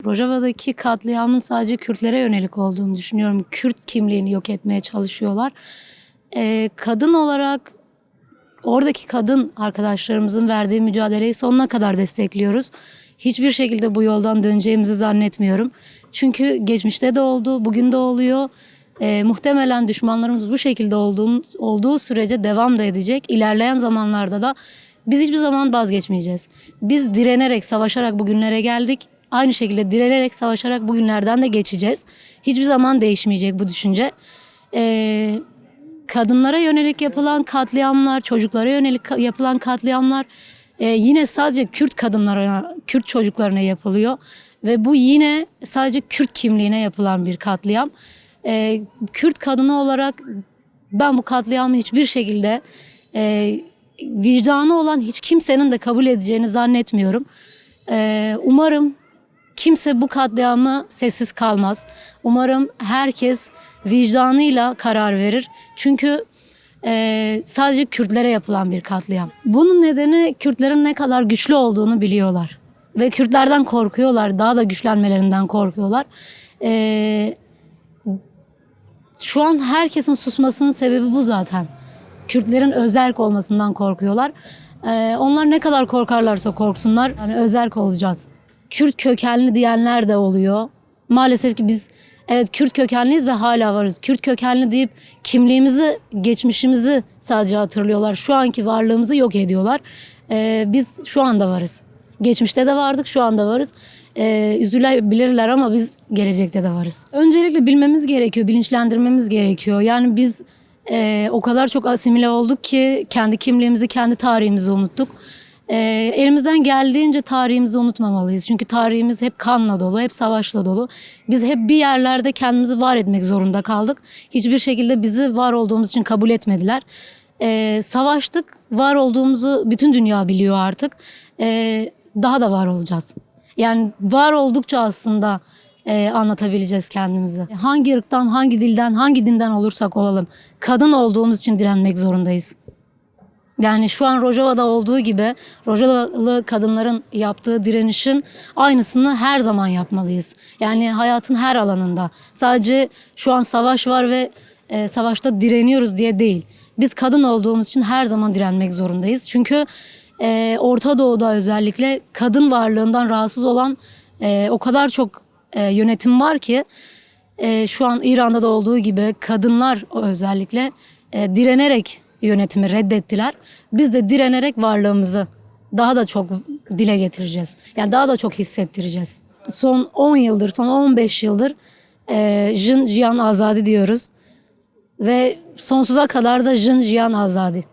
Rojava'daki katliamın sadece Kürtlere yönelik olduğunu düşünüyorum. Kürt kimliğini yok etmeye çalışıyorlar. Kadın olarak oradaki kadın arkadaşlarımızın verdiği mücadeleyi sonuna kadar destekliyoruz. Hiçbir şekilde bu yoldan döneceğimizi zannetmiyorum. Çünkü geçmişte de oldu, bugün de oluyor. Muhtemelen düşmanlarımız bu şekilde olduğu sürece devam da edecek. İlerleyen zamanlarda da biz hiçbir zaman vazgeçmeyeceğiz. Biz direnerek, savaşarak bugünlere geldik. Aynı şekilde direnerek, savaşarak bugünlerden de geçeceğiz. Hiçbir zaman değişmeyecek bu düşünce. Kadınlara yönelik yapılan katliamlar, çocuklara yönelik yapılan katliamlar yine sadece Kürt kadınlara, Kürt çocuklarına yapılıyor. Ve bu yine sadece Kürt kimliğine yapılan bir katliam. Kürt kadını olarak ben bu katliamı hiçbir şekilde vicdanı olan hiç kimsenin de kabul edeceğini zannetmiyorum. Umarım kimse bu katliamı sessiz kalmaz. Umarım herkes vicdanıyla karar verir. Çünkü sadece Kürtlere yapılan bir katliam. Bunun nedeni Kürtlerin ne kadar güçlü olduğunu biliyorlar. Ve Kürtlerden korkuyorlar. Daha da güçlenmelerinden korkuyorlar. Şu an herkesin susmasının sebebi bu zaten. Kürtlerin özerk olmasından korkuyorlar. Onlar ne kadar korkarlarsa korksunlar. Yani özerk olacağız. Kürt kökenli diyenler de oluyor. Maalesef ki biz evet Kürt kökenliyiz ve hala varız. Kürt kökenli deyip kimliğimizi, geçmişimizi sadece hatırlıyorlar. Şu anki varlığımızı yok ediyorlar. Biz şu anda varız. Geçmişte de vardık, şu anda varız. Üzülebilirler ama biz gelecekte de varız. Öncelikle bilmemiz gerekiyor, bilinçlendirmemiz gerekiyor. Yani biz o kadar çok asimile olduk ki kendi kimliğimizi, kendi tarihimizi unuttuk. Elimizden geldiğince tarihimizi unutmamalıyız. Çünkü tarihimiz hep kanla dolu, hep savaşla dolu. Biz hep bir yerlerde kendimizi var etmek zorunda kaldık. Hiçbir şekilde bizi var olduğumuz için kabul etmediler. Savaştık, var olduğumuzu bütün dünya biliyor artık. Daha da var olacağız. Yani var oldukça aslında anlatabileceğiz kendimizi. Hangi ırktan, hangi dilden, hangi dinden olursak olalım. Kadın olduğumuz için direnmek zorundayız. Yani şu an Rojava'da olduğu gibi Rojavalı kadınların yaptığı direnişin aynısını her zaman yapmalıyız. Yani hayatın her alanında. Sadece şu an savaş var ve savaşta direniyoruz diye değil. Biz kadın olduğumuz için her zaman direnmek zorundayız. Çünkü Orta Doğu'da özellikle kadın varlığından rahatsız olan o kadar çok yönetim var ki şu an İran'da da olduğu gibi kadınlar özellikle direnerek yönetimi reddettiler. Biz de direnerek varlığımızı daha da çok dile getireceğiz. Yani daha da çok hissettireceğiz. Son 10 yıldır, son 15 yıldır Jin Jiyan Azadi diyoruz. Ve sonsuza kadar da Jin Jiyan Azadi.